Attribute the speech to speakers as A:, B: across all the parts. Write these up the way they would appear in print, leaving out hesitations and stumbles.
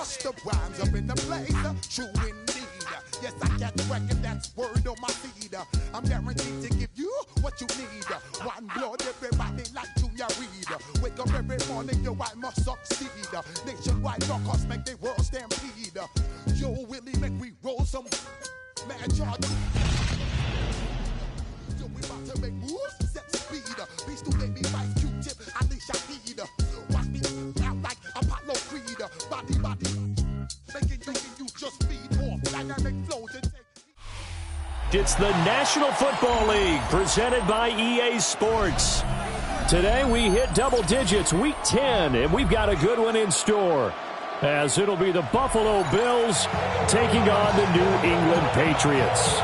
A: Busta Rhymes up in the place, true indeed. Yes, I got the record, that's word on my feed. I'm guaranteed to give you what you need. One blood, everybody like Junior Reed. Wake up every morning, yo, I must succeed. Nationwide knockouts make the world stampede. Yo, Willie, make we roll some mad charge. Yo, we about to make moves, set speed. Beast to make me vice Q-tip, unleash a heed. Watch me out like Apollo Creed. Body, making you just feed more dynamic flows and take.
B: It's the National Football League presented by EA Sports. Today we hit double digits, week 10, and we've got a good one in store, as it'll be the Buffalo Bills taking on the New England Patriots.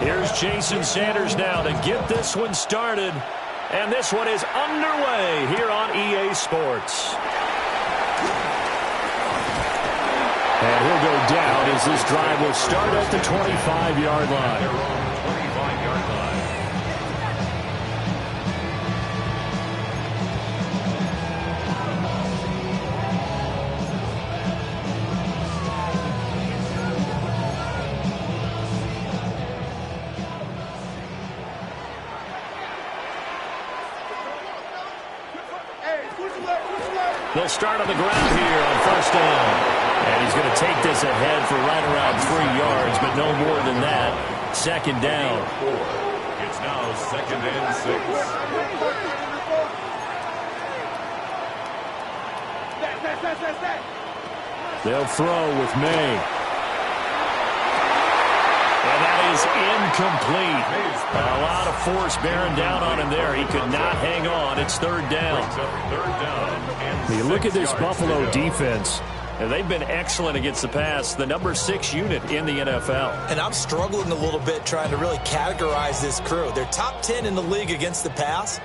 B: Here's Jason Sanders now to get this one started. And this one is underway here on EA Sports. And he'll go down as this drive will start at the 25-yard line. They'll start on the ground here on first down. And he's going to take this ahead for right around 3 yards, but no more than that. Second down.
C: It's now second and 6.
B: They'll throw with May. And that is incomplete. A lot of force bearing down on him there. He could not hang on. It's third down. You look at this Buffalo defense, and they've been excellent against the pass, the number 6 unit in the NFL.
D: And I'm struggling a little bit trying to really categorize this crew. They're top 10 in the league against the pass,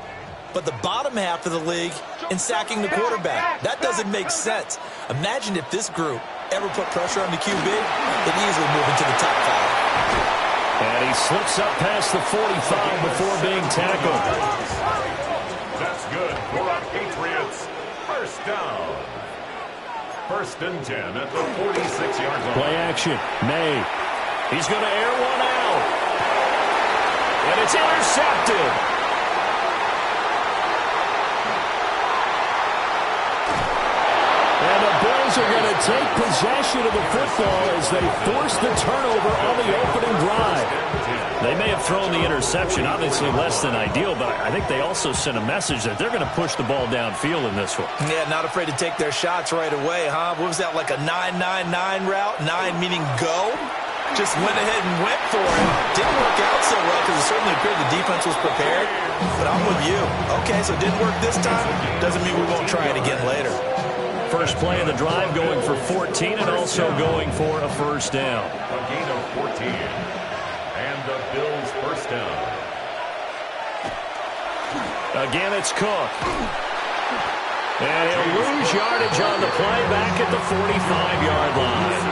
D: but the bottom half of the league in sacking the quarterback. That doesn't make sense. Imagine if this group ever put pressure on the QB, they'd easily move into the top 5.
B: And he slips up past the 45 before being tackled.
C: That's good for our Patriots. First down. First and 10 at the 46-yard line.
B: Play action. May. He's going to air one out. And it's intercepted. And the Bills are going to take possession of the football as they force the turnover on the opening drive. They may have thrown the interception, obviously less than ideal, but I think they also sent a message that they're going to push the ball downfield in this one.
D: Yeah, not afraid to take their shots right away, huh? What was that, like a 9-9-9 route? 9 meaning go? Just went ahead and went for it. Didn't work out so well because it certainly appeared the defense was prepared. But I'm with you. Okay, so it didn't work this time. Doesn't mean we won't try it again later.
B: First play of the drive going for 14 and also going for a first down.
C: A gain of 14. And the Bills first down.
B: Again, it's Cook. And he'll lose yardage on the play back at the 45-yard line.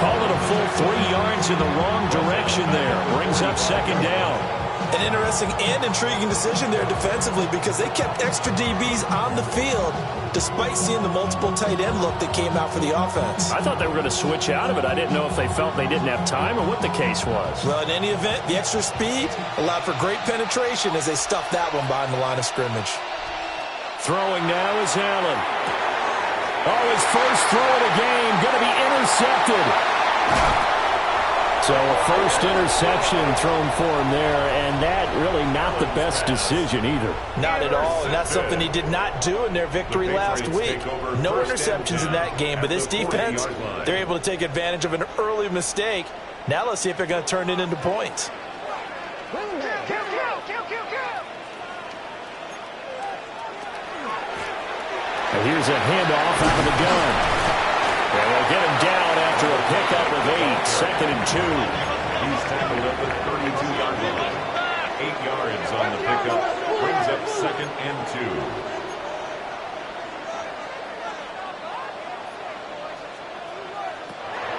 B: Call it a full 3 yards in the wrong direction there. Brings up second down.
D: An interesting and intriguing decision there defensively because they kept extra DBs on the field despite seeing the multiple tight end look that came out for the offense.
B: I thought they were going to switch out of it. I didn't know if they felt they didn't have time or what the case was.
D: Well, in any event, the extra speed allowed for great penetration as they stuffed that one behind the line of scrimmage.
B: Throwing now is Allen. Oh, his first throw of the game going to be intercepted. So a first interception thrown for him there, and that really not the best decision either.
D: Not at all, and that's something he did not do in their victory last week. No interceptions in that game, but this defense, they're able to take advantage of an early mistake. Now let's see if they're going to turn it into points.
B: And here's a handoff out of the gun. And they'll get him down after a pickup of 8, second and 2.
C: He's tackled at the 32-yard line. 8 yards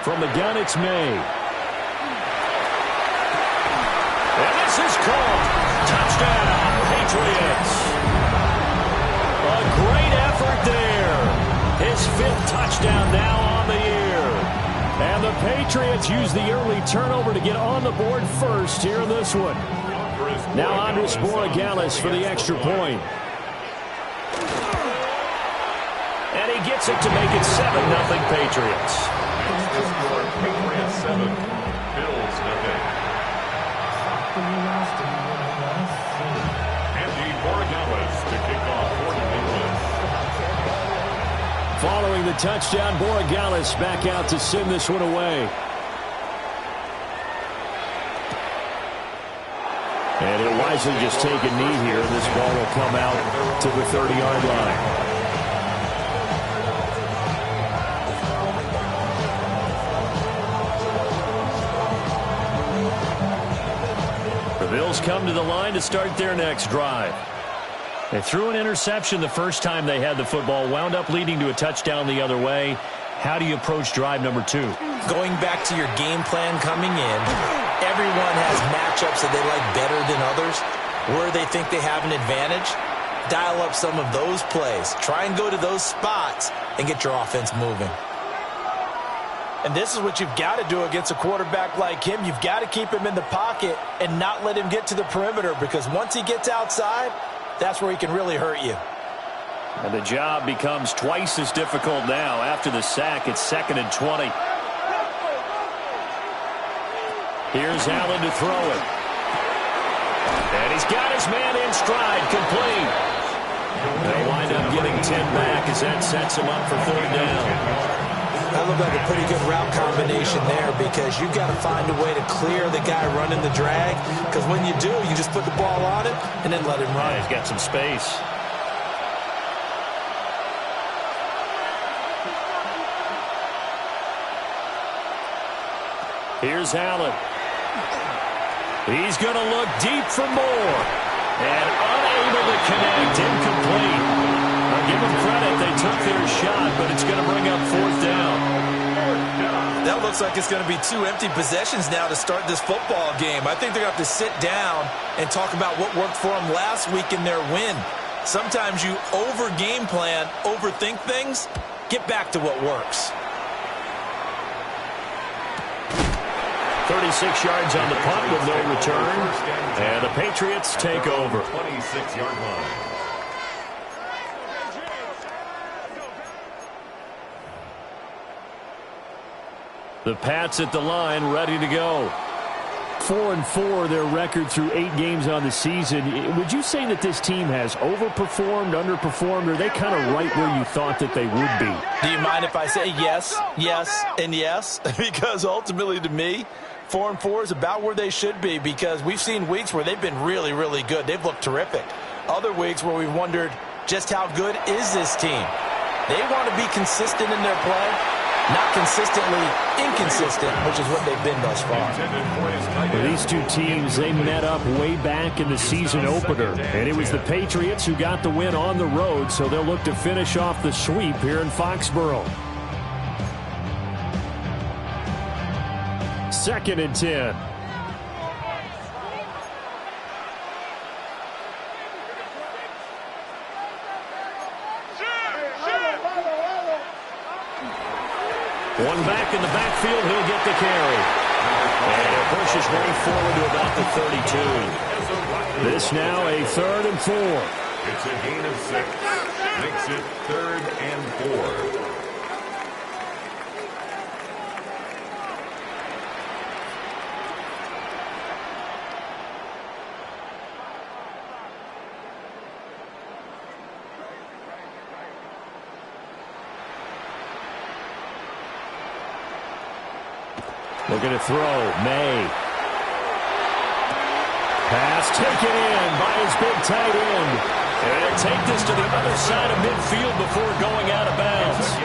B: From the gun, it's May. And this is caught. Touchdown, Patriots. A great effort there. His 5th touchdown now on the year. And the Patriots use the early turnover to get on the board first here in this one. Now Andres Borregales for the extra point. And he gets it to make it 7-0 Patriots.
C: Patriots 7, Bills nothing. Andy Borregales to kick off for New England.
B: Following the touchdown, Borregales back out to send this one away. And he'll wisely just take a knee here, and this ball will come out to the 30-yard line. The Bills come to the line to start their next drive. They threw an interception the first time they had the football, wound up leading to a touchdown the other way. How do you approach drive number 2?
D: Going back to your game plan coming in, everyone has matchups that they like better than others. Where they think they have an advantage, dial up some of those plays. Try and go to those spots and get your offense moving.
E: And this is what you've got to do against a quarterback like him. You've got to keep him in the pocket and not let him get to the perimeter, because once he gets outside, that's where he can really hurt you.
B: And the job becomes twice as difficult now after the sack. It's 2nd and 20. Here's Allen to throw it. And he's got his man in stride, complete. They'll wind up getting 10 back as that sets him up for 3rd down.
D: That looked like a pretty good route combination there, because you've got to find a way to clear the guy running the drag, because when you do, you just put the ball on it and then let him run.
B: Yeah, he's got some space. Here's Allen. He's going to look deep for more. And unable to connect, incomplete. I'll give them credit, they took their shot, but it's going to bring up 4th down.
D: That looks like it's going to be 2 empty possessions now to start this football game. I think they're going to have to sit down and talk about what worked for them last week in their win. Sometimes you over-game plan, overthink things, get back to what works.
B: 36 yards on the punt with no return. And the Patriots take over.
C: 26-yard line.
B: The Pats at the line, ready to go. 4-4, their record through 8 games on the season. Would you say that this team has overperformed, underperformed, or are they kind of right where you thought that they would be?
E: Do you mind if I say yes, yes, and yes? Because ultimately, to me, 4-4 is about where they should be, because we've seen weeks where they've been really, really good. They've looked terrific. Other weeks where we've wondered just how good is this team. They want to be consistent in their play, not consistently inconsistent, which is what they've been thus far.
B: Well, these two teams, they met up way back in the season opener, and it was the Patriots who got the win on the road, so they'll look to finish off the sweep here in Foxborough. 2nd and 10. One back in the backfield, he'll get the carry. And it pushes way forward to about the 32. This now a 3rd and 4.
C: It's a gain of 6. Makes it 3rd and 4.
B: Looking to throw. May. Pass taken in by his big tight end. And he'll take this to the other side of midfield before going out of bounds.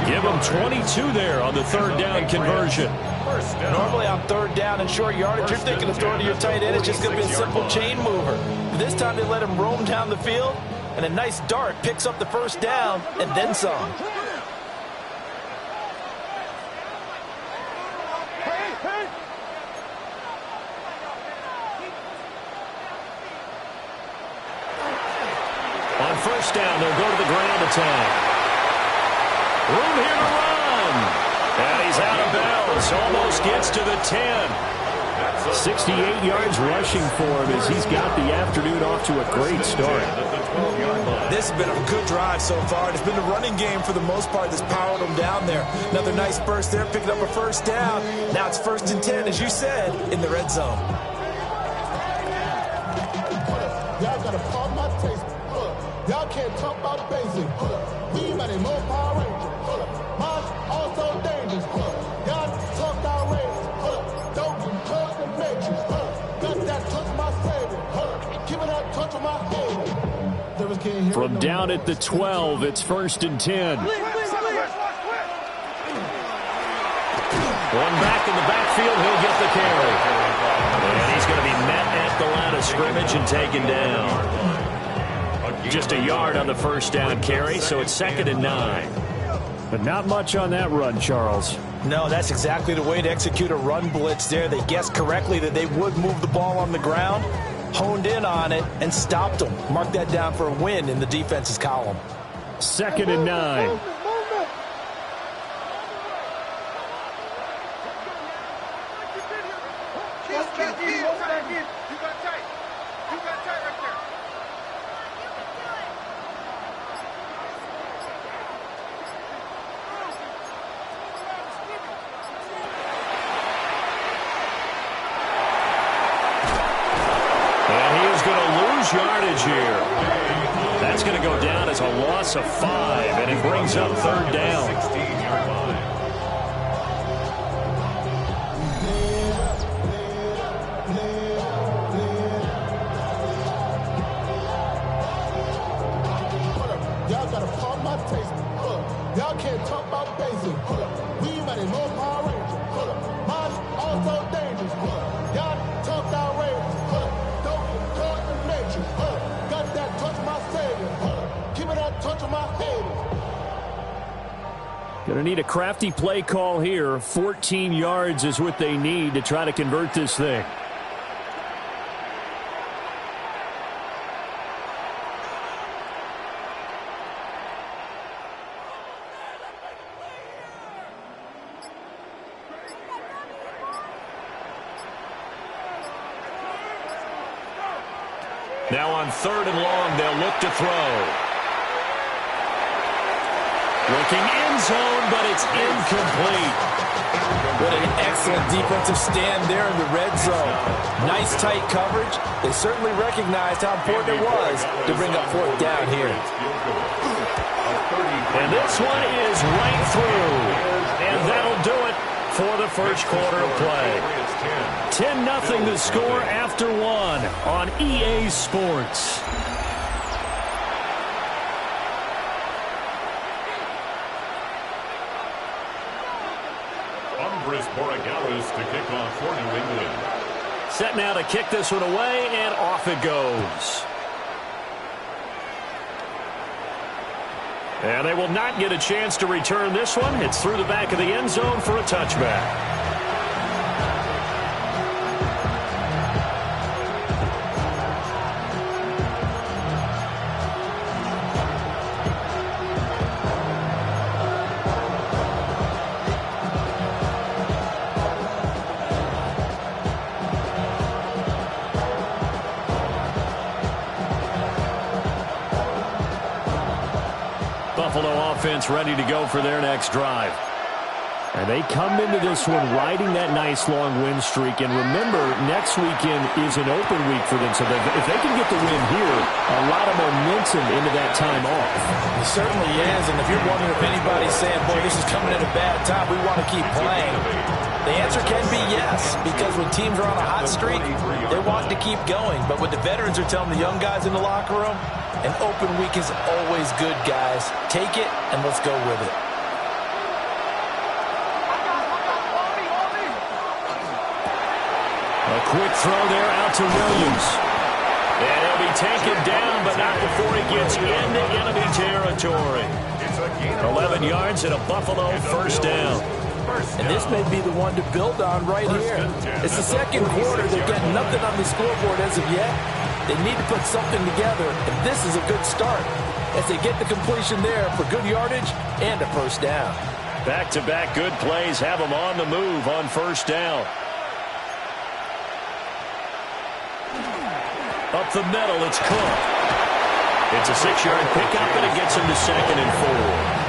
B: Give him 22 there on the 3rd down conversion.
E: Normally on 3rd down and short yardage, you're thinking of throwing to your tight end. It's just going to be a simple chain mover. But this time they let him roam down the field, and a nice dart picks up the 1st down and then some.
B: first down. They'll go to the ground attack. Room here to run. And he's out of bounds. Almost gets to the 10. 68 yards rushing for him as he's got the afternoon off to a great start.
D: This has been a good drive so far. It's been the running game for the most part that's powered them down there. Another nice burst there, picking up a first down. Now it's 1st and 10, as you said, in the red zone.
F: Y'all gotta pardon my taste. Y'all can't talk about basic. We might more Power Ranger. Mine's also dangerous. Y'all talk outrageous. Don't touch the matrix. Got that touch my favorite. Give me that touch of my favorite.
B: From down at the 12, it's 1st and 10. One back in the backfield, he'll get the carry. And he's going to be met at the line of scrimmage and taken down. Just a yard on the first down carry, so it's 2nd and 9. But not much on that run, Charles.
E: No, that's exactly the way to execute a run blitz there. They guessed correctly that they would move the ball on the ground, honed in on it, and stopped them. Mark that down for a win in the defense's column.
B: 2nd and 9. Yardage here. That's going to go down as a loss of 5, and it brings up 3rd down.
C: 16-yard line.
F: Y'all gotta pardon my taste. Y'all can't talk about basic. We might more Power Ranger. Mine's also dangerous. Y'all talk outrageous. Got that touch of my savior. Give me that touch of my hater.
B: Going to need a crafty play call here. 14 yards is what they need to try to convert this thing. Now on 3rd and long, they'll look to throw. Looking end zone, but it's incomplete.
E: What an excellent defensive stand there in the red zone. Nice tight coverage. They certainly recognized how important it was to bring up 4th down here.
B: And this one is right through. And that'll do it for the first quarter of play. 10-0 the score after 1 on EA Sports.
C: To kick off for New England.
B: Set now to kick this one away, and off it goes. And they will not get a chance to return this one. It's through the back of the end zone for a touchback. Buffalo offense ready to go for their next drive. And they come into this one riding that nice long win streak. And remember, next weekend is an open week for them. So if they can get the win here, a lot of momentum into that time off.
E: It certainly is. And if you're wondering if anybody's saying, boy, this is coming at a bad time, we want to keep playing, the answer can be yes. Because when teams are on a hot streak, they want to keep going. But what the veterans are telling the young guys in the locker room, an open week is always good, guys. Take it, and let's go with it.
B: A quick throw there out to Williams. And he'll be taken down, but not before he gets into enemy territory. 11 yards and a Buffalo first down.
E: And this may be the one to build on right here. It's the second quarter. They're getting nothing on the scoreboard as of yet. They need to put something together, and this is a good start. as they get the completion there for good yardage and a first down.
B: Back-to-back good plays have them on the move on first down. Up the middle, it's Cook. It's a 6-yard pickup, and it gets him to 2nd and 4.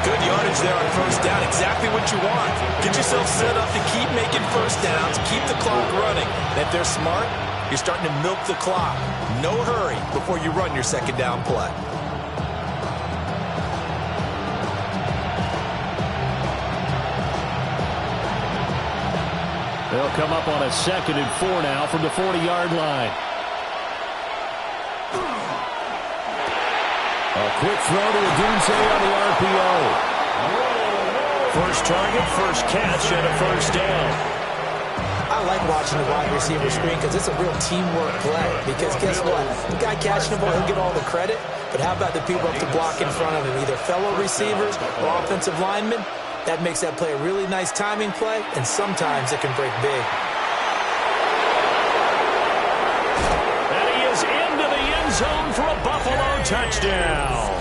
D: Good yardage there on first down. Exactly what you want. Get yourself set up to keep making first downs, keep the clock running. And if they're smart, you're starting to milk the clock. No hurry before you run your second down play.
B: They'll come up on a 2nd and 4 now from the 40-yard line. A quick throw to Odunze on the RPO. First target, first catch, and a first down.
E: I like watching the wide receiver screen because it's a real teamwork play. Because guess what? The guy catching the ball, he'll get all the credit. But how about the people up to block in front of him? Either fellow receivers or offensive linemen. That makes that play a really nice timing play, and sometimes it can break big.
B: And he is into the end zone for a Buffalo touchdown.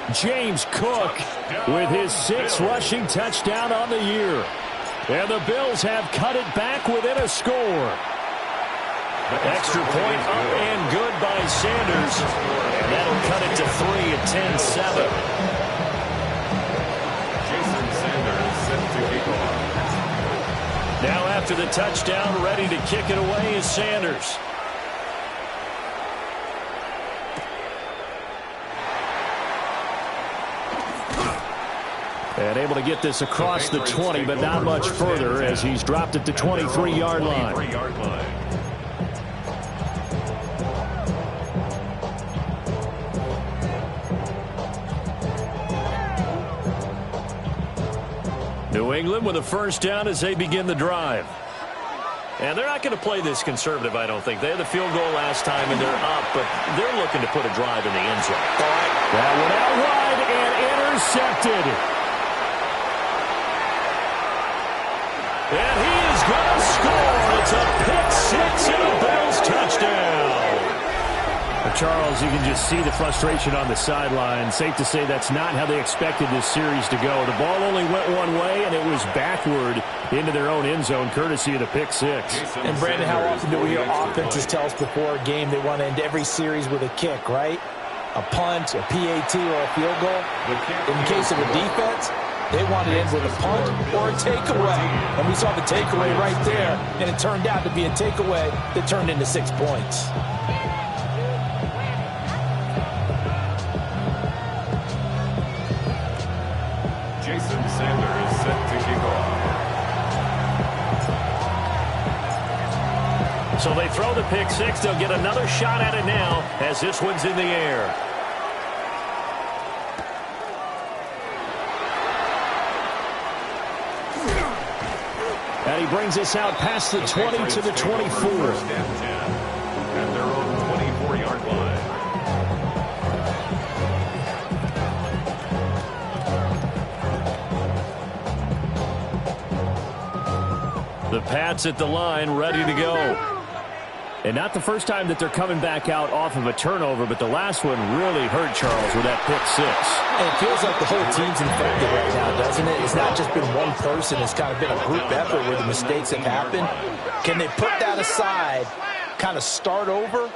B: James Cook with his 6th rushing touchdown on the year. And the Bills have cut it back within a score. Extra point up and good by Sanders. And that'll cut it to 3 at 10-7. Now after the touchdown, ready to kick it away is Sanders. And able to get this across the 20, but not much further as he's dropped at the 23-yard line. New England with a first down as they begin the drive. And they're not going to play this conservative, I don't think. They had the field goal last time, and they're up, but they're looking to put a drive in the end zone. That one out wide and intercepted. And he is going to score. It's a pick 6 and a Bills touchdown. Charles, you can just see the frustration on the sideline. Safe to say that's not how they expected this series to go. The ball only went one way, and it was backward into their own end zone, courtesy of the pick 6.
E: And, Brandon, how often do we hear offenses tell us before a game they want to end every series with a kick, right? A punt, a PAT, or a field goal. In case of a defense, they want to end with a punt or a takeaway. And we saw the takeaway right there, and it turned out to be a takeaway that turned into 6 points.
C: Sanders is set to kick off.
B: So they throw the pick 6. They'll get another shot at it now as this one's in the air. And he brings us out past the 20 to the 24.
C: First and 10 at their own 24-yard line.
B: The Pats at the line, ready to go. And not the first time that they're coming back out off of a turnover, but the last one really hurt Charles with that pick 6.
E: And it feels like the whole team's infected right now, doesn't it? It's not just been one person. It's kind of been a group effort where the mistakes have happened. Can they put that aside, kind of start over,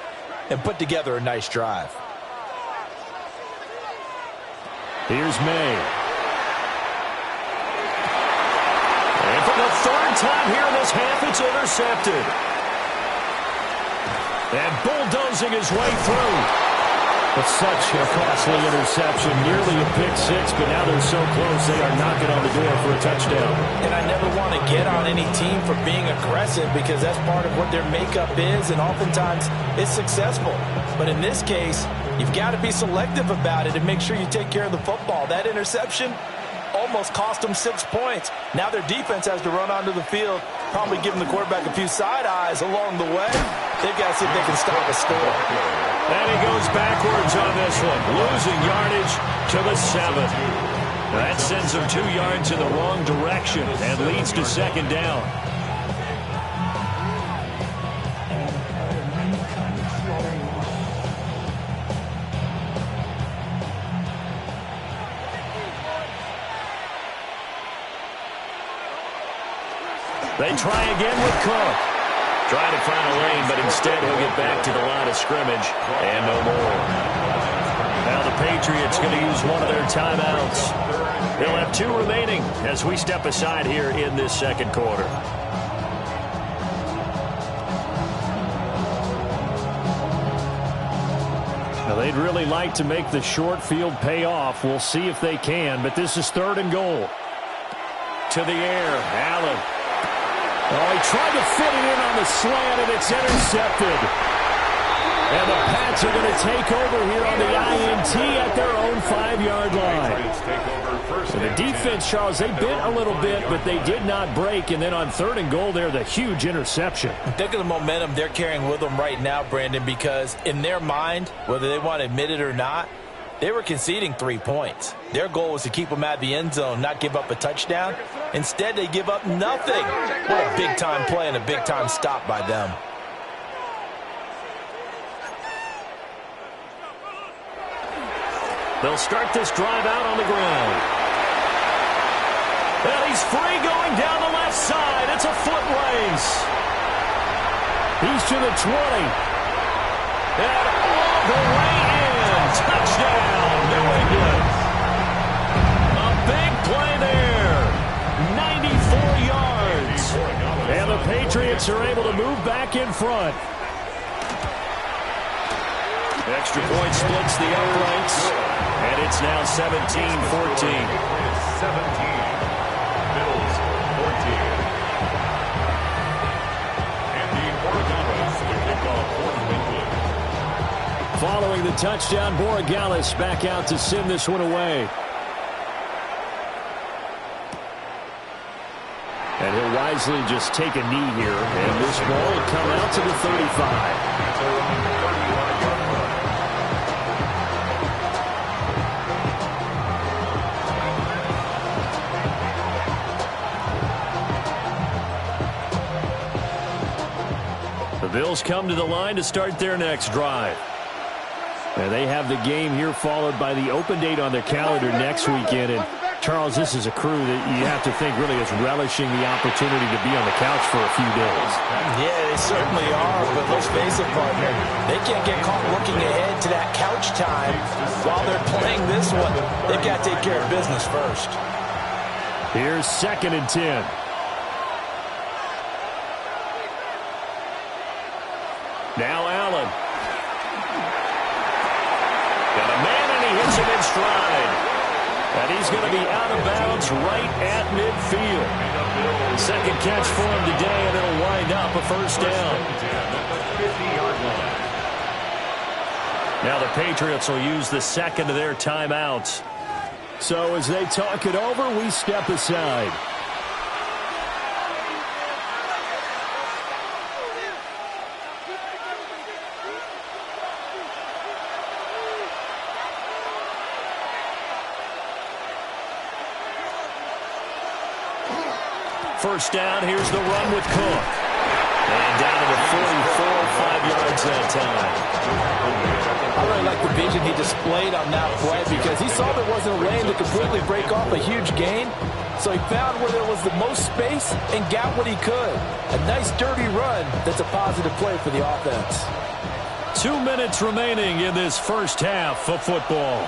E: and put together a nice drive?
B: Here's May. And for the third time here in this half, it's intercepted. And bulldozing his way through. But such a costly interception. Nearly a pick 6, but now they're so close they are knocking on the door for a touchdown.
E: And I never want to get on any team for being aggressive because that's part of what their makeup is, and oftentimes it's successful. But in this case, you've got to be selective about it and make sure you take care of the football. That interception almost cost them 6 points. Now their defense has to run onto the field, probably giving the quarterback a few side eyes along the way. They've got to see if they can stop a score.
B: And he goes backwards on this one, losing yardage to the 7. That sends him 2 yards in the wrong direction and leads to second down. They try again with Cook.
G: Trying to find a lane, but instead he'll get back to the line of scrimmage and no more.
B: Now the Patriots going to use one of their timeouts. They'll have 2 remaining as we step aside here in this second quarter. Now they'd really like to make the short field pay off. We'll see if they can, but this is 3rd and goal. To the air, Allen. Oh, he tried to fit it in on the slant, and it's intercepted. And the Pats are going to take over here on the INT at their own 5-yard line. And the defense, Charles, they bent a little bit, but they did not break. And then on 3rd and goal there, the huge interception.
E: Think of the momentum they're carrying with them right now, Brandon, because in their mind, whether they want to admit it or not, they were conceding 3 points. Their goal was to keep them out of the end zone, not give up a touchdown. Instead, they give up nothing. What a big-time play and a big-time stop by them.
B: They'll start this drive out on the ground. And he's free going down the left side. It's a foot race. He's to the 20. And all the way in. Touchdown, New England. A big play there. 94 yards. And the Patriots are able to move back in front. Extra point splits the uprights. And it's now 17-14.
C: 17. Bills 14. Andy Borregales will kick off for New England.
B: Following the touchdown, Borregales back out to send this one away. And he'll wisely just take a knee here. And this ball will come out to the 35. The Bills come to the line to start their next drive. And they have the game here followed by the open date on their calendar next weekend. And Charles, this is a crew that you have to think really is relishing the opportunity to be on the couch for a few days.
E: Yeah, they certainly are, but let's face it, partner, they can't get caught looking ahead to that couch time while they're playing this one. They've got to take care of business first.
B: Here's 2nd and 10. Now Allen. Got a man, and he hits him in stride. And he's going to be out of bounds right at midfield. Second catch for him today, and it'll wind up a first down. Now the Patriots will use the second of their timeouts. So as they talk it over, we step aside. First down, here's the run with Cook. And down to the 44, 5 yards that time.
E: I really like the vision he displayed on that play because he saw there wasn't a lane to completely break off a huge gain. So he found where there was the most space and got what he could. A nice dirty run that's a positive play for the offense.
B: 2 minutes remaining in this first half of football.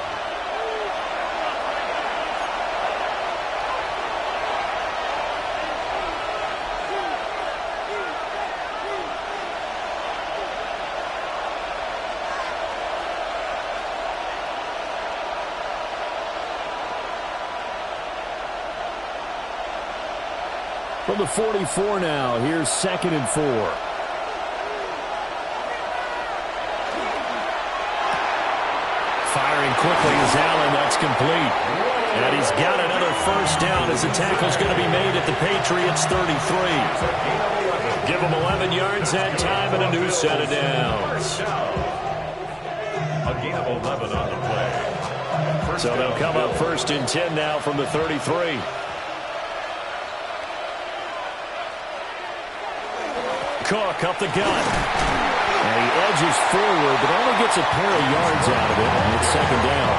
B: From the 44 now, here's 2nd and 4. Firing quickly is Allen. That's complete. And he's got another first down as the tackle's going to be made at the Patriots' 33. Give them 11 yards that time and a new set of downs.
C: A gain of 11 on the play.
B: So they'll come up 1st and 10 now from the 33. Cook up the gut. And he edges forward, but only gets a pair of yards out of it, and it's 2nd down.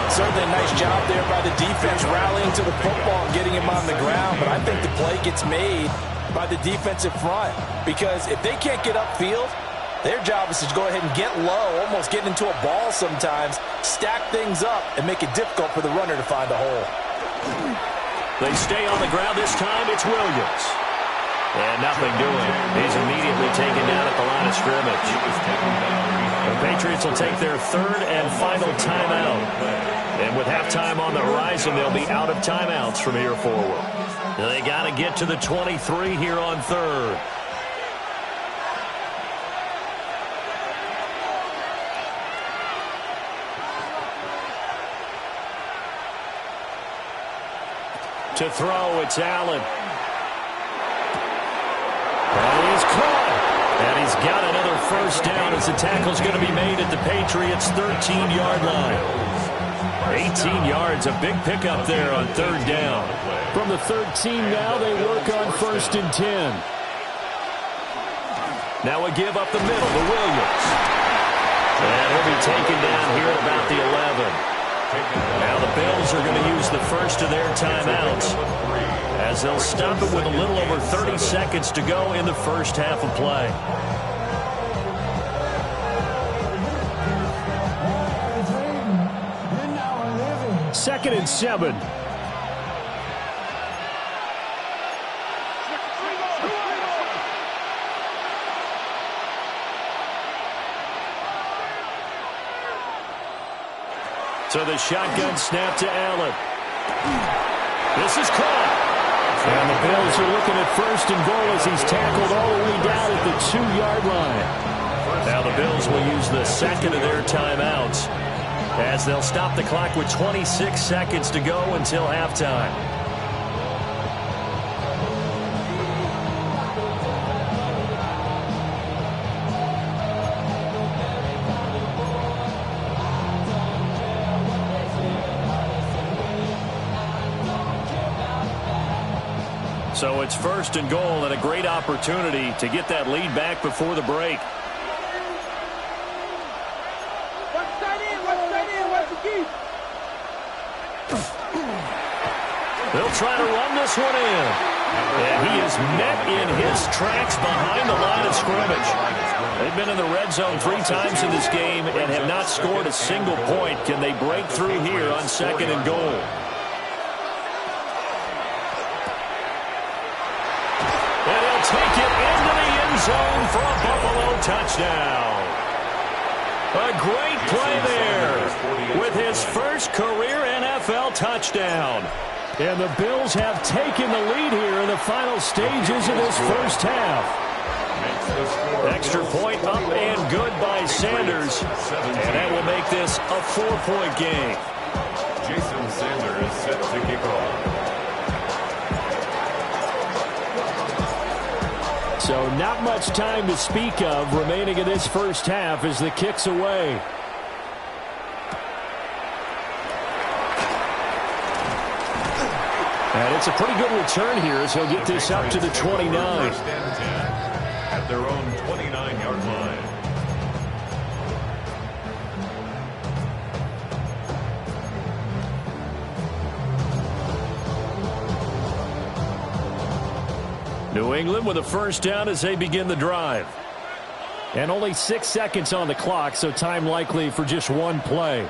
E: Certainly a nice job there by the defense rallying to the football and getting him on the ground, but I think the play gets made by the defensive front because if they can't get upfield, their job is to go ahead and get low, almost get into a ball sometimes, stack things up, and make it difficult for the runner to find a hole.
B: They stay on the ground this time. It's Williams. And nothing doing. He's immediately taken down at the line of scrimmage. The Patriots will take their third and final timeout. And with halftime on the horizon, they'll be out of timeouts from here forward. They got to get to the 23 here on third. To throw, it's Allen. And he's caught. And he's got another first down as the tackle's going to be made at the Patriots' 13-yard line. 18 yards, a big pickup there on third down. From the 13 now, they work on 1st and 10. Now a give up the middle to Williams. And he'll be taken down here at about the 11. Now the Bills are going to use the first of their timeouts as they'll stop it with a little over 30 seconds to go in the first half of play. Second and 7. So the shotgun snap to Allen. This is caught. And the Bills are looking at 1st and goal as he's tackled all the way down at the 2-yard line. Now the Bills will use the second of their timeouts as they'll stop the clock with 26 seconds to go until halftime. So it's 1st and goal and a great opportunity to get that lead back before the break. They'll try to run this one in. And he is met in his tracks behind the line of scrimmage. They've been in the red zone 3 times in this game and have not scored a single point. Can they break through here on 2nd and goal? Take it into the end zone for a Buffalo touchdown. A great play there with his first career NFL touchdown. And the Bills have taken the lead here in the final stages of this first half. Extra point up and good by Sanders. And that will make this a 4-point game.
C: Jason Sanders set to kick off.
B: So not much time to speak of remaining in this first half as the kick's away. And it's a pretty good return here as he'll get this up to the 29.
C: At their own 29-yard line.
B: New England with a first down as they begin the drive. And only 6 seconds on the clock, so time likely for just one play.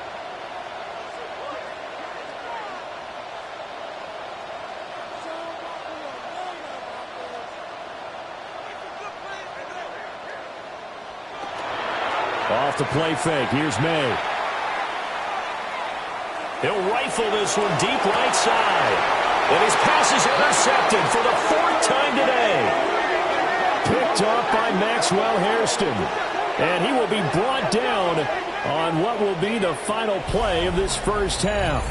B: Off the play fake. Here's May. He'll rifle this one deep right side. And his pass is intercepted for the 4th time today. Picked off by Maxwell Hairston. And he will be brought down on what will be the final play of this first half.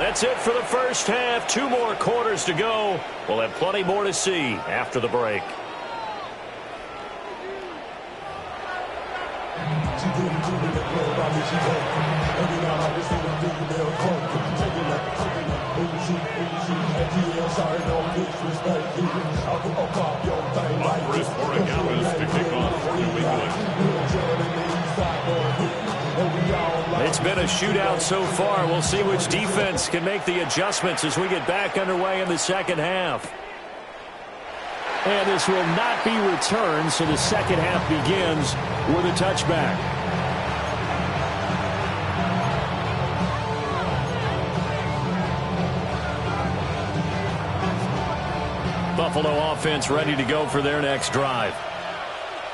B: That's it for the first half. 2 more quarters to go. We'll have plenty more to see after the break. It's been a shootout so far. We'll see which defense can make the adjustments as we get back underway in the second half. And this will not be returned, so the second half begins with a touchback. Buffalo offense ready to go for their next drive.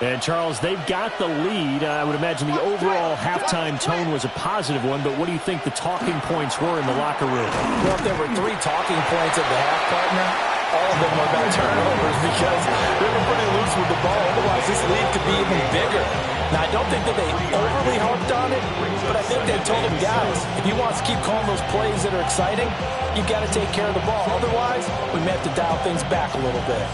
B: And, Charles, they've got the lead. I would imagine the overall halftime tone was a positive one, but what do you think the talking points were in the locker room?
E: Well, if there were 3 talking points at the half, partner, all of them were about turnovers because they were pretty loose with the ball. Otherwise, this lead could be even bigger. Now, I don't think that they overly harped on it, but I think they told them, guys, if you want to keep calling those plays that are exciting, you've got to take care of the ball. Otherwise, we may have to dial things back a little bit.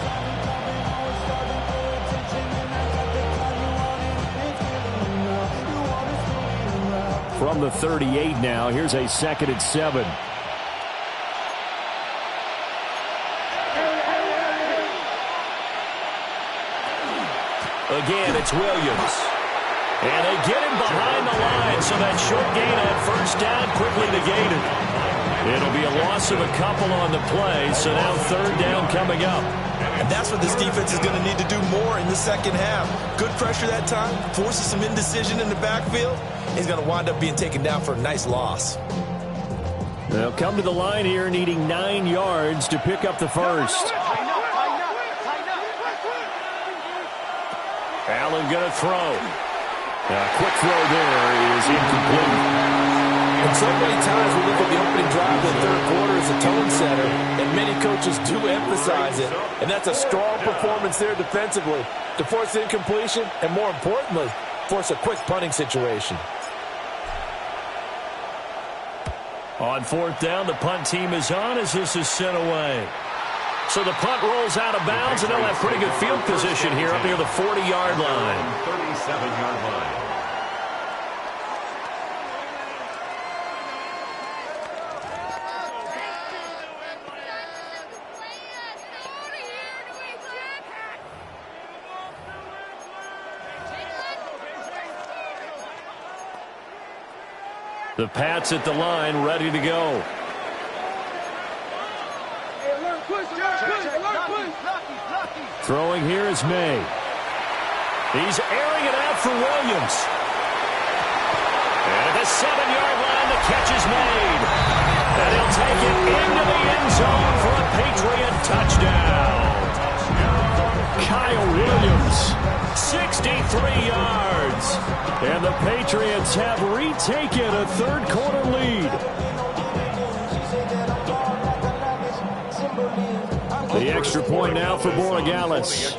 B: From the 38 now, here's a 2nd and 7. Again, it's Williams. And they get him behind the line, so that short gain on first down quickly negated. It'll be a loss of a couple on the play, so now 3rd down coming up.
D: And that's what this defense is going to need to do more in the second half. Good pressure that time, forces some indecision in the backfield. He's going to wind up being taken down for a nice loss.
B: They'll come to the line here needing 9 yards to pick up the first. Allen going to throw. A quick throw there is incomplete.
E: And so many times we look at the opening drive of the third quarter as a tone setter, and many coaches do emphasize it. And that's a strong performance there defensively to force incompletion and, more importantly, force a quick punting situation.
B: On 4th down, the punt team is on as this is sent away. So the punt rolls out of bounds, and they'll have pretty good field position here up near the 40-yard line.
C: 37-yard line.
B: The Pats at the line, ready to go. Throwing here is May. He's airing it out for Williams. And at the 7-yard line, the catch is made. And he'll take it into the end zone for a Patriot touchdown. Kyle Williams, 63 yards. And the Patriots have retaken a third-quarter lead. The extra point now for Borregales.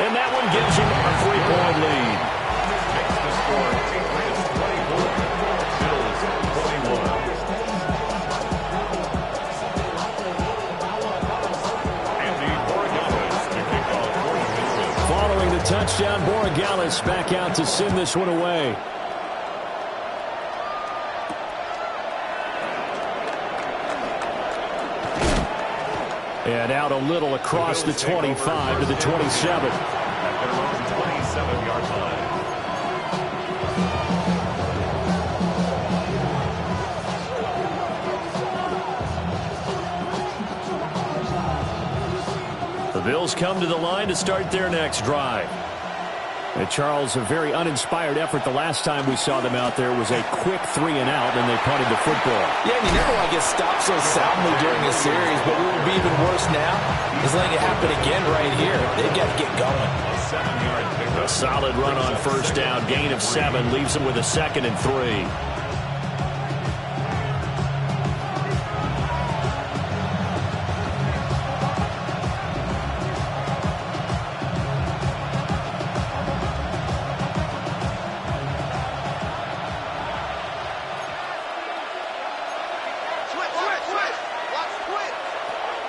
B: And that one gives him a 3-point lead. Following the touchdown, Borregales back out to send this one away. And out a little across the 25 to the 27.
C: At their own 27-yard line.
B: The Bills come to the line to start their next drive. And Charles, a very uninspired effort the last time we saw them out there was a quick 3-and-out, and they punted the football.
E: Yeah, and you never want to get stopped so soundly during a series, but what would be even worse now is letting it happen again right here. They've got to get going.
B: A solid run on first down, gain of 7, leaves them with a 2nd and 3.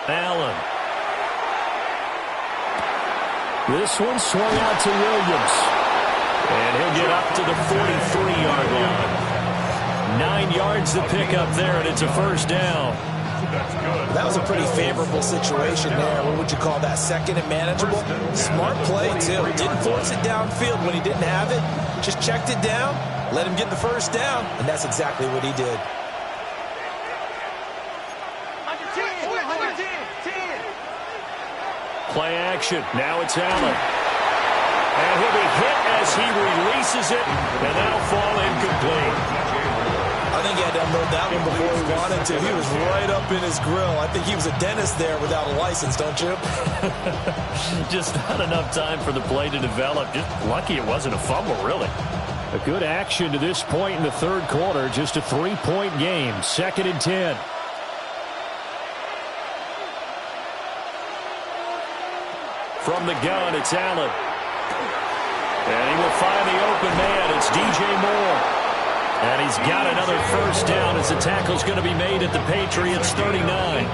B: Allen. This one swung out to Williams. And he'll get up to the 43-yard line. 9 yards to pick up there, and it's a first down.
C: That's good.
D: That was a pretty favorable situation there. What would you call that? Second and manageable? Smart play, too. Didn't force it downfield when he didn't have it. Just checked it down, let him get the first down, and that's exactly what he did.
B: Play action. Now it's Allen. And he'll be hit as he releases it, and that'll fall incomplete.
D: I think he had to unload that one before he wanted to. He was right up in his grill. I think he was a dentist there without a license, don't you?
B: Just not enough time for the play to develop. Just lucky it wasn't a fumble, really. A good action to this point in the third quarter. Just a 3-point game. 2nd and 10. From the gun, it's Allen. And he will find the open man. It's DJ Moore. And he's got another first down as the tackle's going to be made at the Patriots' 39.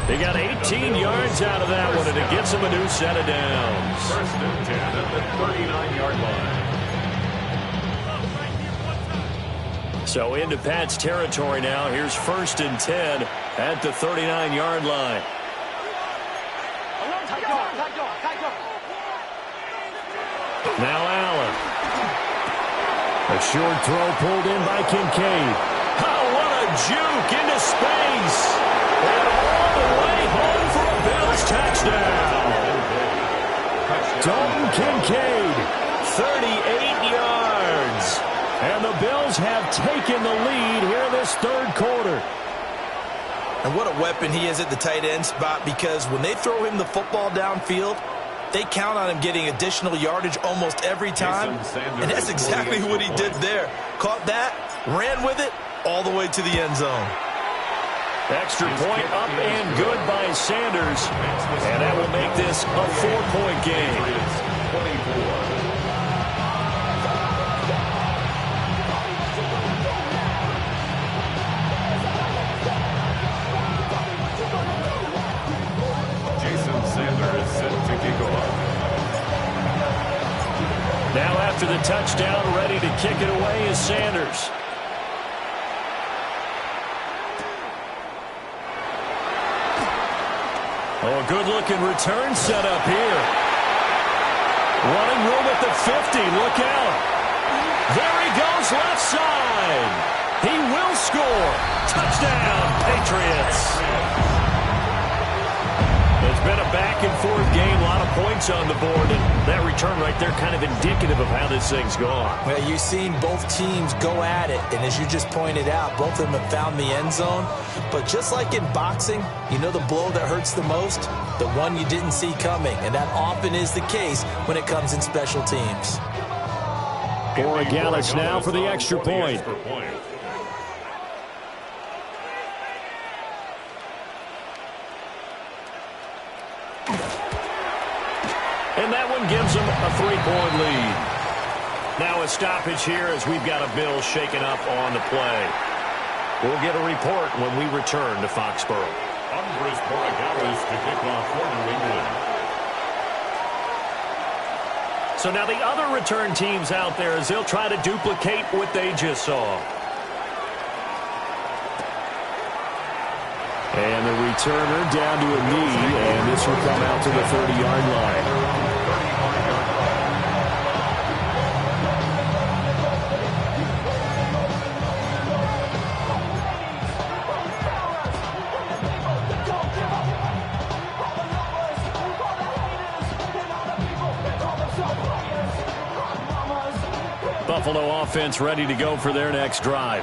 B: They got 18 yards out of that one, and it gets them a new set of downs.
C: 1st and 10 at the 39-yard line.
B: So into Pat's territory now. Here's 1st and 10 at the 39-yard line. Now Allen. A short throw pulled in by Kincaid. Oh, what a juke into space. And all the way home for a Bills touchdown. Dalton Kincaid, 38 yards. And the Bills have taken the lead here in this third quarter.
D: And what a weapon he is at the tight end spot, because when they throw him the football downfield, they count on him getting additional yardage almost every time. And that's exactly what he did there. Caught that, ran with it, all the way to the end zone.
B: Extra point up and good by Sanders. And that will make this a 4-point game. 24. Now after the touchdown, ready to kick it away is Sanders. Oh, a good-looking return set up here. Running room at the 50. Look out. There he goes, left side. He will score. Touchdown, Patriots. It's been a back-and-forth game, a lot of points on the board, and that return right there kind of indicative of how this thing's gone.
D: Well, you've seen both teams go at it, and as you just pointed out, both of them have found the end zone. But just like in boxing, you know the blow that hurts the most? The one you didn't see coming, and that often is the case when it comes in special teams.
B: Borregales now for the extra point. And that one gives them a 3-point lead. Now a stoppage here as we've got a Bills shaken up on the play. We'll get a report when we return to Foxborough.
C: Andres Borregales to kick off for New England.
B: So now the other return teams out there as they'll try to duplicate what they just saw. And the returner down to a knee, and this will come out to the 30-yard line. Buffalo offense ready to go for their next drive.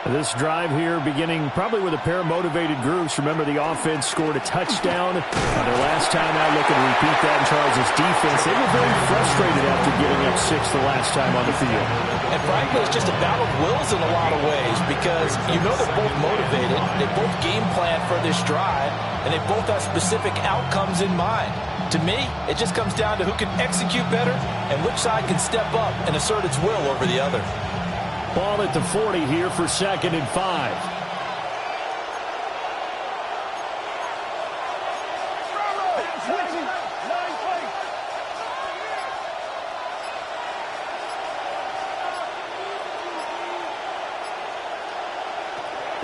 B: This drive here beginning probably with a pair of motivated groups. Remember, the offense scored a touchdown. Their last time out, looking to repeat that in Charles' defense. They were very frustrated after giving up 6 the last time on the field.
D: And frankly, it's just a battle of wills in a lot of ways, because you know they're both motivated. They both game plan for this drive, and they both have specific outcomes in mind. To me, it just comes down to who can execute better and which side can step up and assert its will over the other.
B: Ball at the 40 here for 2nd and 5.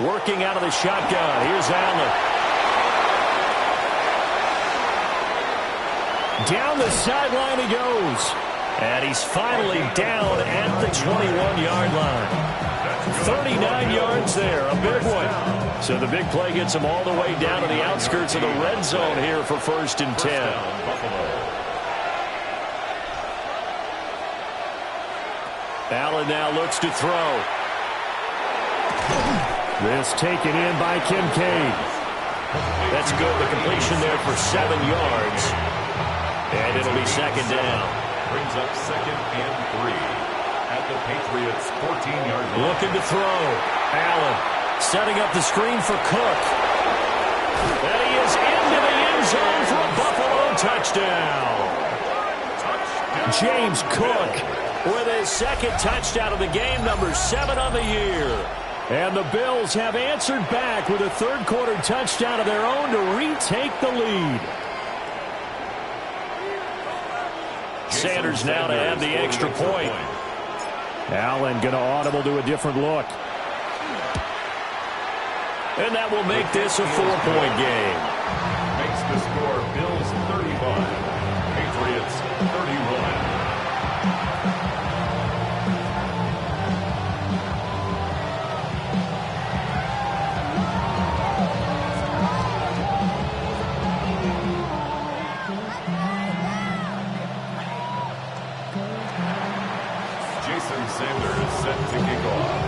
B: Working out of the shotgun. Here's Allen. Down the sideline he goes. And he's finally down at the 21-yard line. 39 yards there, a big one. So the big play gets him all the way down to the outskirts of the red zone here for 1st and 10. Allen now looks to throw. This taken in by Kincaid. That's good. The completion there for 7 yards. And it'll be 2nd down.
C: Brings up 2nd and 3 at the Patriots' 14-yard line.
B: Looking to throw. Allen setting up the screen for Cook. And he is into the end zone for a Buffalo touchdown. James Cook with his 2nd touchdown of the game, number 7 on the year. And the Bills have answered back with a 3rd quarter touchdown of their own to retake the lead. Sanders now to add the extra point. Allen going to audible to a different look. And that will make this a 4-point game.
C: Makes the score Bills 35, Patriots 31. Sanders set to kick off.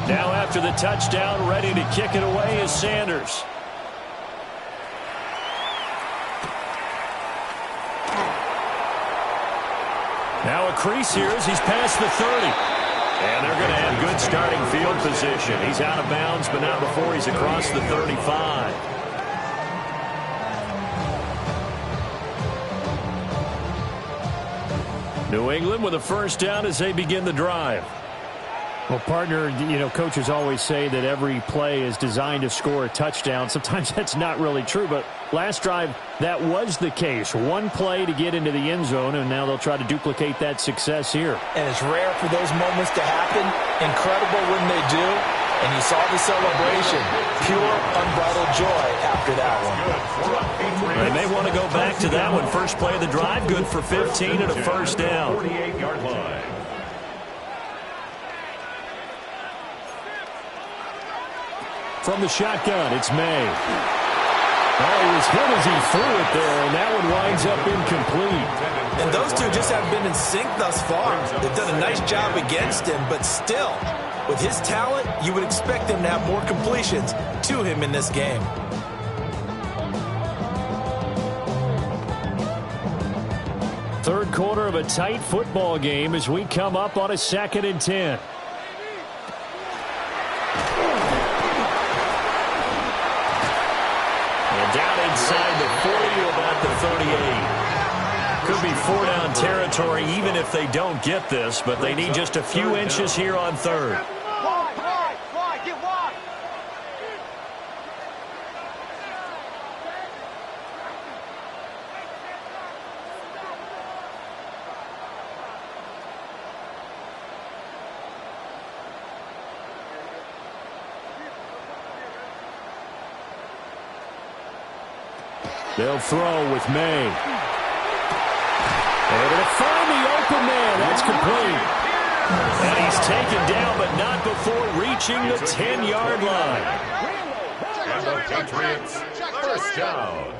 B: Now after the touchdown, ready to kick it away is Sanders. Now a crease here as he's past the 30. And they're going to have good starting field position. He's out of bounds, but not before he's across the 35. New England with a 1st down as they begin the drive. Well, partner, coaches always say that every play is designed to score a touchdown. Sometimes that's not really true, but last drive, that was the case. One play to get into the end zone, and now they'll try to duplicate that success here. And it's rare for those moments to happen. Incredible when they do. And you saw the celebration. Pure, unbridled joy after that one. They may want to go back to that one. First play of the drive, good for 15 and a 1st down.
C: 48-yard line.
B: From the shotgun, it's May. Oh, he was hit as he threw it there, and that one winds up incomplete.
D: And those two just haven't been in sync thus far. They've done a nice job against him, but still, with his talent, you would expect him to have more completions to him in this game.
B: Third quarter of a tight football game as we come up on a 2nd and 10. And down inside the 40 to about the 38. Could be 4-down territory even if they don't get this, but they need just a few inches here on 3rd. They'll throw with May. Able to find the open man. That's complete. And he's taken down, but not before reaching the 10-yard line.
C: And the Patriots, 1st down.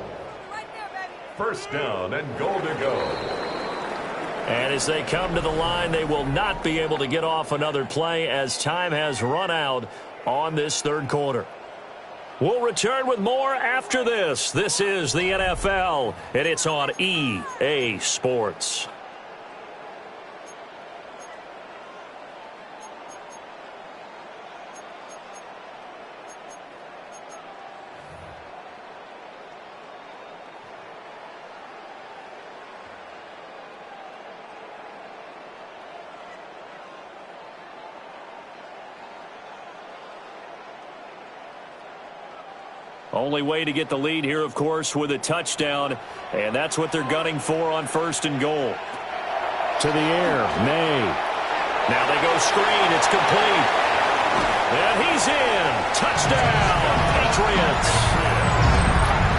C: 1st down and goal to go.
B: And as they come to the line, they will not be able to get off another play as time has run out on this 3rd quarter. We'll return with more after this. This is the NFL, and it's on EA Sports. Only way to get the lead here, of course, with a touchdown, and that's what they're gunning for on 1st and goal. To the air, May. Now they go screen. It's complete. And he's in. Touchdown, Patriots.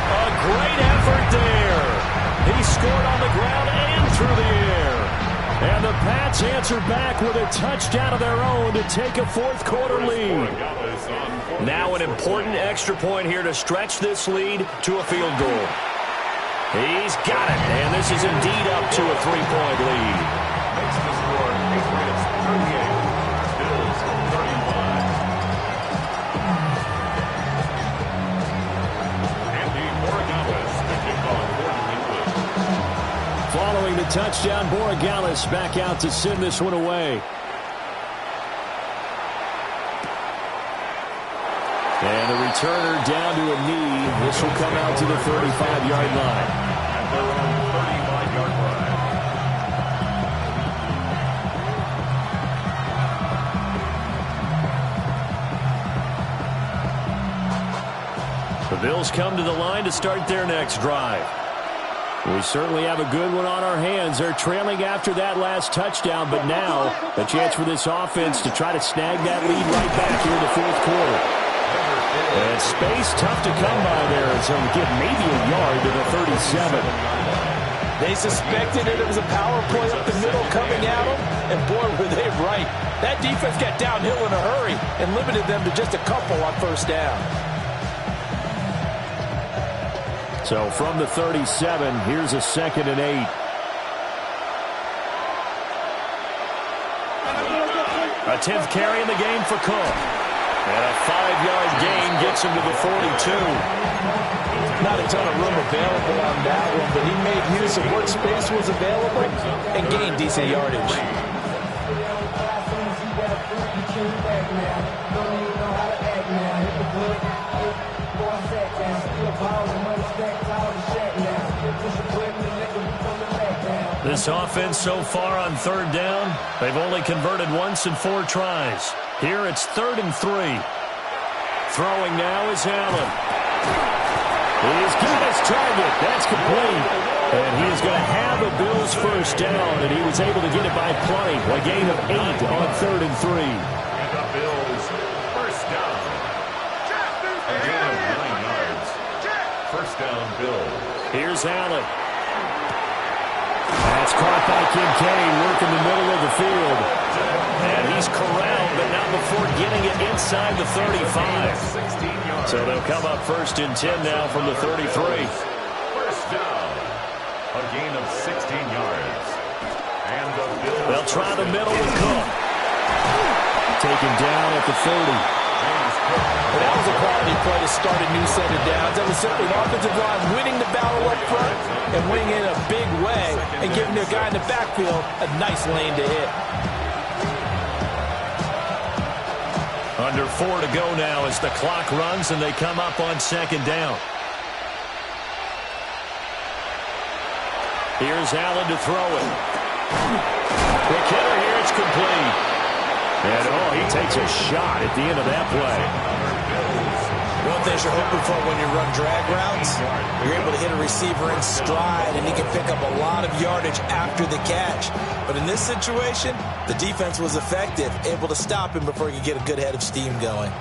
B: A great effort there. He scored on the ground and through the air. And the Pats answer back with a touchdown of their own to take a fourth-quarter lead. Now an important extra point here to stretch this lead to a field goal. He's got it, and this is indeed up to a 3-point lead.
C: Makes the score Patriots 38, Bills 35. Andy Borregales, the kickoff for New England.
B: Following the touchdown, Borregales back out to send this one away. And the returner down to a knee. This will come out to the 35-yard line.
C: At their own 35-yard line.
B: The Bills come to the line to start their next drive. We certainly have a good one on our hands. They're trailing after that last touchdown, but now a chance for this offense to try to snag that lead right back here in the fourth quarter. And space tough to come by there, so we get maybe a yard to the 37.
E: They suspected it was a power play up the middle coming at them, and boy, were they right. That defense got downhill in a hurry and limited them to just a couple on first down.
B: So from the 37, here's a 2nd and 8. A 10th carry in the game for Cook. And a 5-yard gain gets him to the 42.
E: Not a ton of room available on that one, but he made use of what space was available and gained decent yardage.
B: This offense so far on 3rd down, they've only converted once in 4 tries. Here it's 3rd and 3. Throwing now is Allen. He's got his target. That's complete. And he is going to have a Bills first down, and he was able to get it by plenty. A gain of 8 on 3rd and 3.
C: And the Bills first down. A gain of 9 yards. First down, Bills.
B: Here's Allen. That's caught by Kincaid, working the middle of the field. And he's corralled, but not before getting it inside the 35. So they'll come up 1st and 10 now from the 33.
C: First down. A gain of 16 yards. And the Bills.
B: They'll try the middle with Cook. Taken down at the 30.
E: But that was a quality play to start a new set of downs. That was simply an offensive line winning the battle up front and winning it in a big way and giving their guy in the backfield a nice lane to hit.
B: Under 4 to go now as the clock runs and they come up on 2nd down. Here's Allen to throw it. Quick hitter here, it's complete. And, he takes a shot at the end of that play.
D: One thing you're hoping for when you run drag routes, you're able to hit a receiver in stride, and he can pick up a lot of yardage after the catch. But in this situation, the defense was effective, able to stop him before he could get a good head of steam going.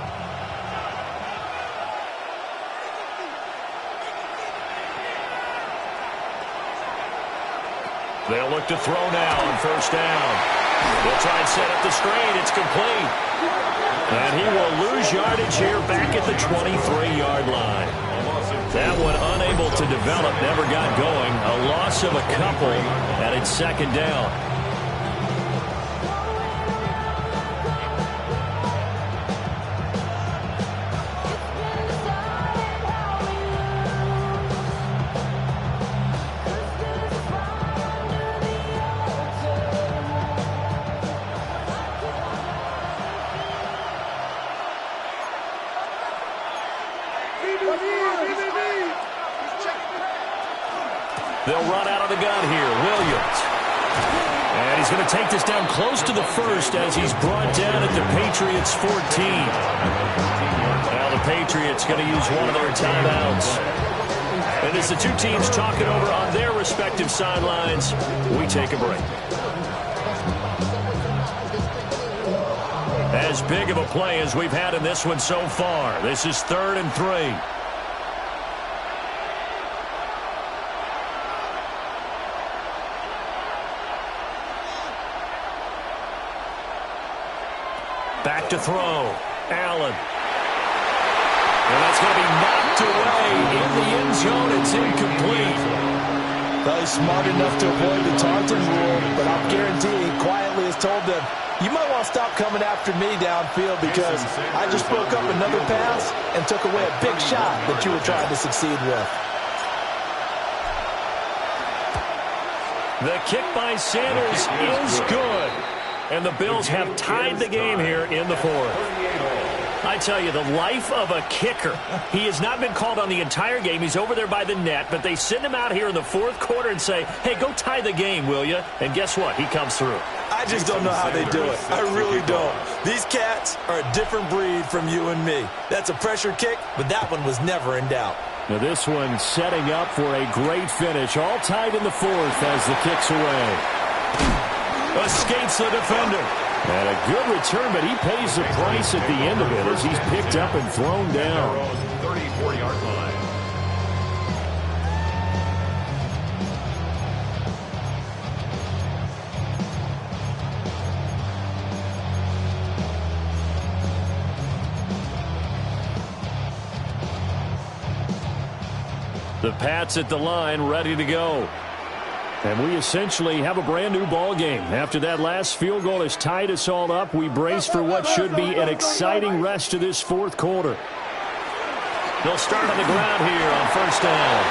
B: They'll look to throw now on 1st down. They'll try and set up the screen. It's complete. And he will lose yardage here back at the 23-yard line. That one unable to develop, never got going. A loss of a couple, and it's 2nd down. They'll run out of the gun here. Williams. And he's going to take this down close to the 1st as he's brought down at the Patriots' 14. Now the Patriots going to use one of their timeouts. And as the two teams talk it over on their respective sidelines, we take a break. As big of a play as we've had in this one so far. This is 3rd and 3. Back to throw. Allen. And that's going to be knocked away in the end zone. It's incomplete.
E: Well, he's smart enough to avoid the taunting rule, but I'll guarantee he quietly has told them, you might want to stop coming after me downfield because I just broke up another pass and took away a big shot that you were trying to succeed with.
B: The kick by Sanders is good. And the Bills have tied the game here in the 4th. I tell you, the life of a kicker. He has not been called on the entire game. He's over there by the net, but they send him out here in the 4th quarter and say, hey, go tie the game, will you? And guess what? He comes through.
E: I just don't know how they do it. I really don't. These cats are a different breed from you and me. That's a pressure kick, but that one was never in doubt.
B: Now this one setting up for a great finish. All tied in the 4th as the kick's away. Escapes the defender. And a good return, but he pays the price at the end of it as he's picked up and thrown down.
C: 34-yard line.
B: The Pats at the line, ready to go. And we essentially have a brand-new ball game. After that last field goal has tied us all up, we brace for what should be an exciting rest of this 4th quarter. They'll start on the ground here on 1st down.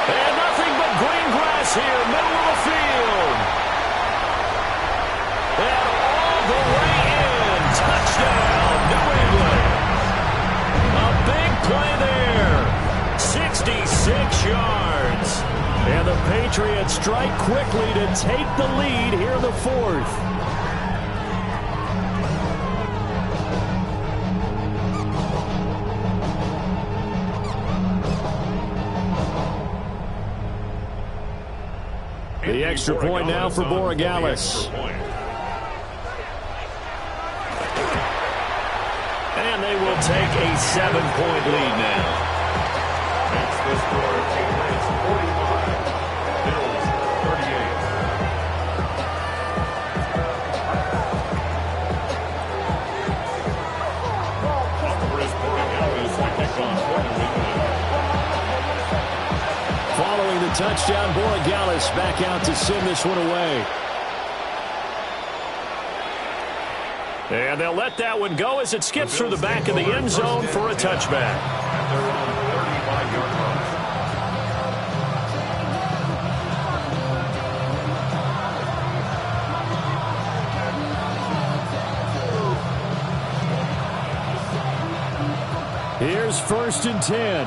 B: And nothing but green grass here, middle of the field. And all the way in. Touchdown, New England. A big play there. 66 yards. And the Patriots strike quickly to take the lead here in the 4th. The extra point now for Borregales. And they will take a 7-point lead now.
C: Makes the score Patriots 45, Bills 38. Off the wrist, Borregales, the kickoff for New England.
B: Following the touchdown, Borregales back out to send this one away. And they'll let that one go as it skips through the back of the end zone for a touchback.
C: At their own 35-yard line.
B: Here's 1st and 10.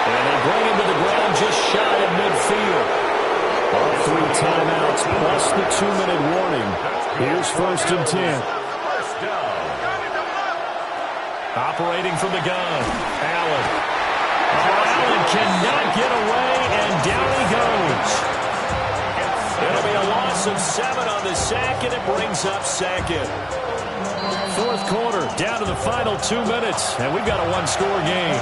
B: And they bring him to the ground just shy of midfield. All 3 timeouts plus the 2-minute warning. Here's 1st and 10.
C: First down.
B: Operating from the gun. Allen. Allen cannot get away, and down he goes. It'll be a loss of 7 on the sack, and it brings up 2nd. 4th quarter, down to the final 2 minutes, and we've got a 1-score game.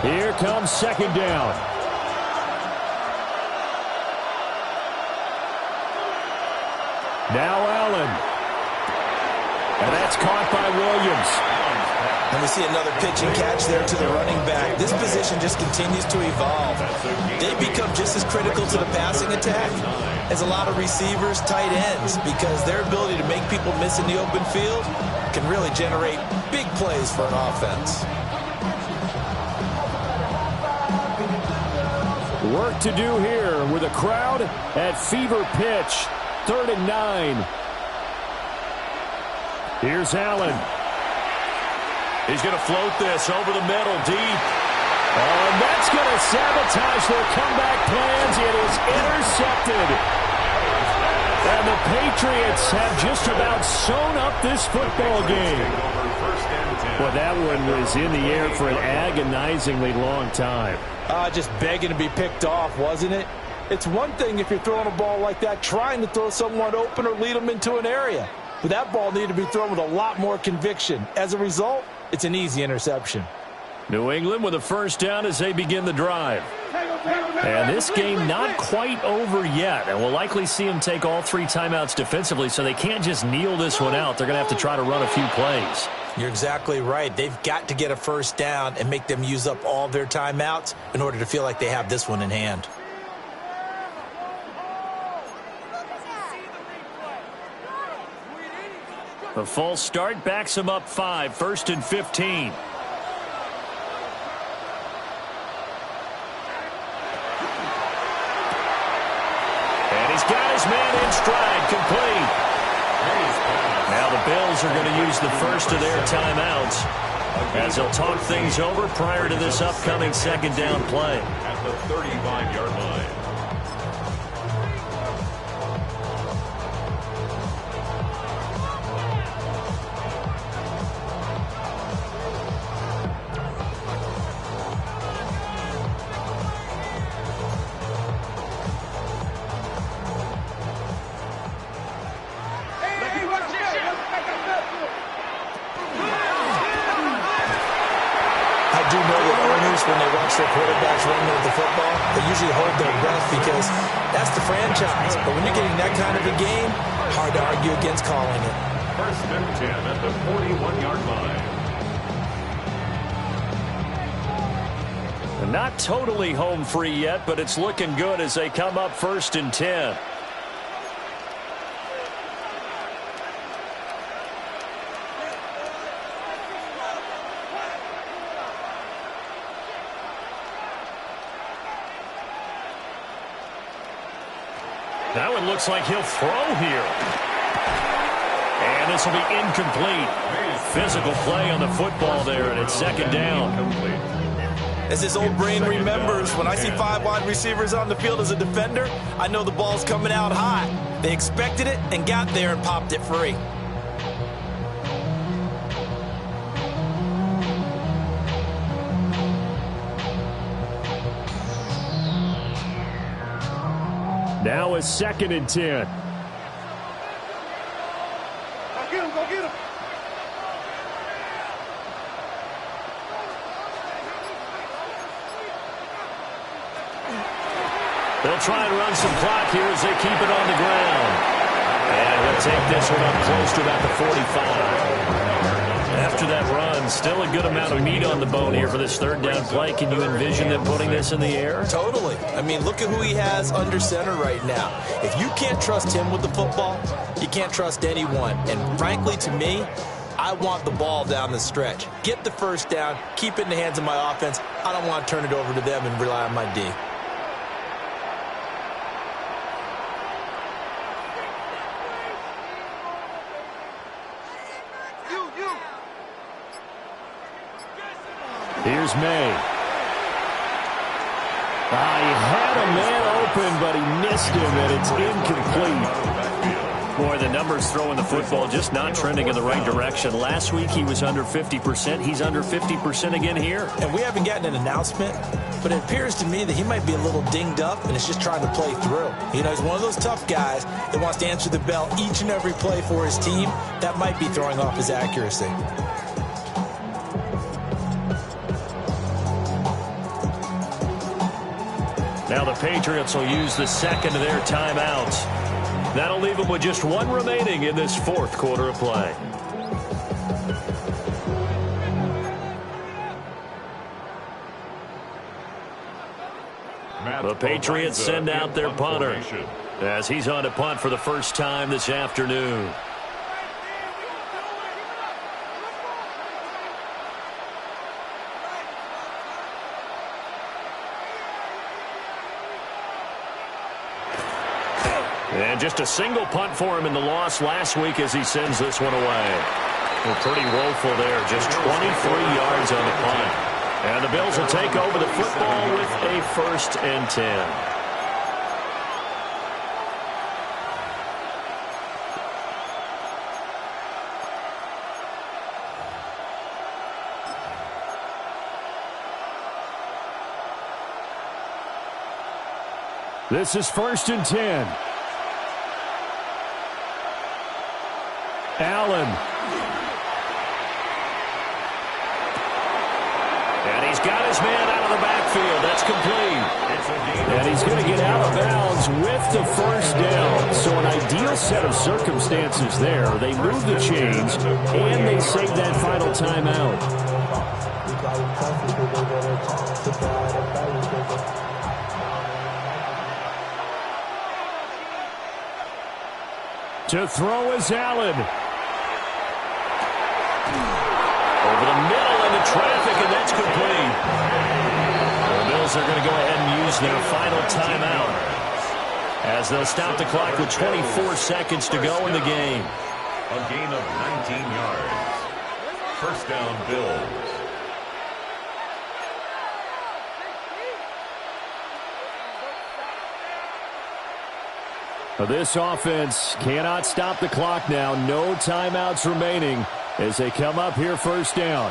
B: Here comes 2nd down. Now Allen. And that's caught by Williams.
E: And we see another pitch and catch there to the running back. This position just continues to evolve. They become just as critical to the passing attack as a lot of receivers, tight ends, because their ability to make people miss in the open field can really generate big plays for an offense.
B: Work to do here with a crowd at fever pitch. 3rd and 9. Here's Allen. He's going to float this over the middle, deep. Oh, and that's going to sabotage their comeback plans. It is intercepted. And the Patriots have just about sewn up this football game. Well, that one was in the air for an agonizingly long time.
E: Just begging to be picked off, wasn't it? It's one thing if you're throwing a ball like that, trying to throw someone open or lead them into an area. But that ball needed to be thrown with a lot more conviction. As a result, it's an easy interception.
B: New England with a first down as they begin the drive. And this game not quite over yet. And we'll likely see them take all 3 timeouts defensively, so they can't just kneel this one out. They're going to have to try to run a few plays.
D: You're exactly right. They've got to get a first down and make them use up all their timeouts in order to feel like they have this one in hand.
B: The false start backs him up 5, 1st and 15. And he's got his man in stride, complete. Now the Bills are going to use the first of their timeouts as they'll talk things over prior to this upcoming second down play.
C: At the 35-yard line.
D: When they watch their quarterbacks running with the football, they usually hold their breath because that's the franchise. But when you're getting that kind of a game, hard to argue against calling it.
C: 1st and 10 at the 41-yard line.
B: And not totally home free yet, but it's looking good as they come up 1st and 10. That one looks like he'll throw here. And this will be incomplete. Physical play on the football there, and it's 2nd down.
D: As his old brain remembers, when I see 5 wide receivers on the field as a defender, I know the ball's coming out high. They expected it and got there and popped it free.
B: Now is 2nd and 10.
F: Go get him, go get him.
B: They'll try and run some clock here as they keep it on the ground. And he'll take this one up close to about the 45. After that run, still a good amount of meat on the bone here for this 3rd down play. Can you envision them putting this in the air?
D: Totally. I mean, look at who he has under center right now. If you can't trust him with the football, you can't trust anyone. And frankly, to me, I want the ball down the stretch. Get the first down, keep it in the hands of my offense. I don't want to turn it over to them and rely on my D.
B: Here's May. He had a man open, but he missed him, and it's incomplete. Boy, the numbers throwing the football just not trending in the right direction. Last week he was under 50%. He's under 50% again here.
D: And we haven't gotten an announcement, but it appears to me that he might be a little dinged up and is just trying to play through. You know, he's one of those tough guys that wants to answer the bell each and every play for his team. That might be throwing off his accuracy.
B: Now the Patriots will use the 2nd of their timeouts. That'll leave them with just 1 remaining in this 4th quarter of play. The Patriots send out their punter as he's on to punt for the first time this afternoon. And just a single punt for him in the loss last week as he sends this one away. Well, pretty woeful there. Just 23 yards on the punt. And the Bills will take over the football with a 1st and 10. This is 1st and 10. Allen.
G: And he's got his man out of the backfield. That's complete.
B: And he's going to get out of bounds with the first down. So an ideal set of circumstances there. They move the chains, and they save that final timeout. To throw is Allen.
G: Over the middle into traffic, and that's complete. The Bills are going to go ahead and use their final timeout as they'll stop the clock with 24 seconds to go in the game.
C: A gain of 19 yards. First down, Bills.
B: This offense cannot stop the clock now. No timeouts remaining as they come up here 1st down.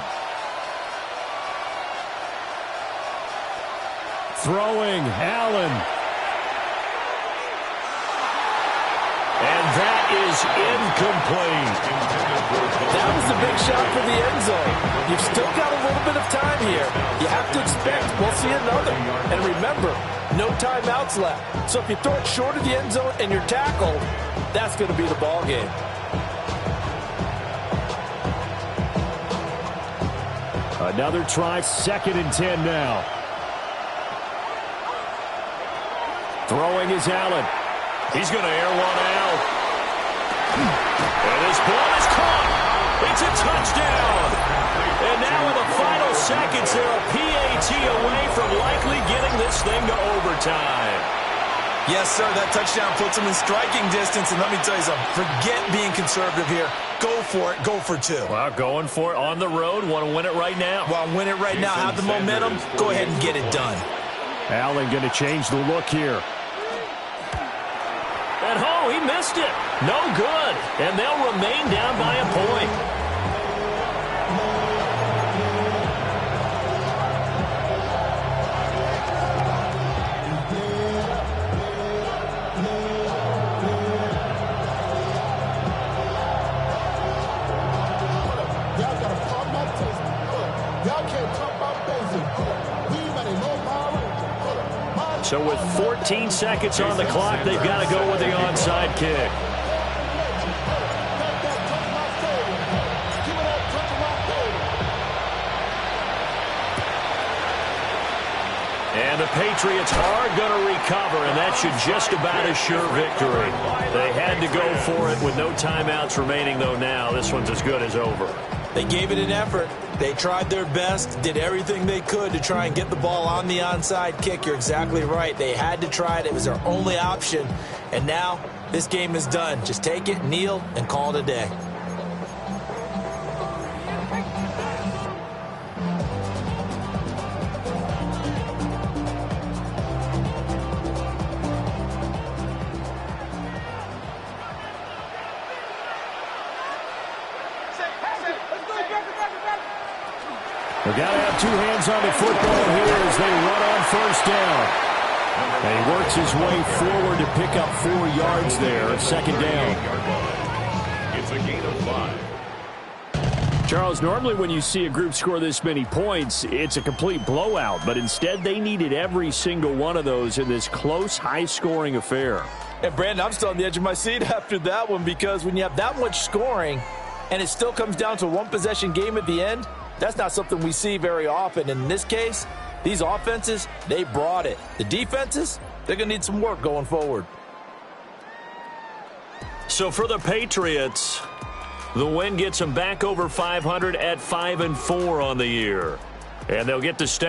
B: Throwing, Allen.
G: And that is incomplete.
E: That was the big shot for the end zone. You've still got a little bit of time here. You have to expect we'll see another. And remember, no timeouts left. So if you throw it short of the end zone and you're tackled, that's going to be the ball game.
B: Another try, 2nd and 10 now. Throwing is Allen.
G: He's going to air one out. And his ball is caught. It's a touchdown. And now in the final seconds, they're a PAT away from likely getting this thing to overtime.
D: Yes, sir, that touchdown puts them in striking distance. And let me tell you something, forget being conservative here. Go for it. Go for 2.
G: Well, going for it on the road. Want to win it right now.
D: Well, win it right now. Have the momentum. Go ahead and get it done.
B: Allen going to change the look here.
G: At home, he missed it. No good. And they'll remain down by a point.
B: So with 14 seconds on the clock, they've got to go with the onside kick. And the Patriots are going to recover, and that should just about assure victory. They had to go for it with no timeouts remaining, though now. This one's as good as over.
D: They gave it an effort. They tried their best, did everything they could to try and get the ball on the onside kick. You're exactly right. They had to try it. It was their only option. And now this game is done. Just take it, kneel, and call it a day.
B: They've got to have 2 hands on the football here as they run on 1st down. And he works his way forward to pick up 4 yards there. 2nd down.
C: It's a gain of 5.
B: Charles, normally when you see a group score this many points, it's a complete blowout. But instead, they needed every single one of those in this close, high-scoring affair.
E: And, Brandon, I'm still on the edge of my seat after that one because when you have that much scoring and it still comes down to a one-possession game at the end, that's not something we see very often. And in this case, these offenses, they brought it. The defenses, they're going to need some work going forward.
G: So for the Patriots, the win gets them back over 500 at 5-4 on the year. And they'll get to stay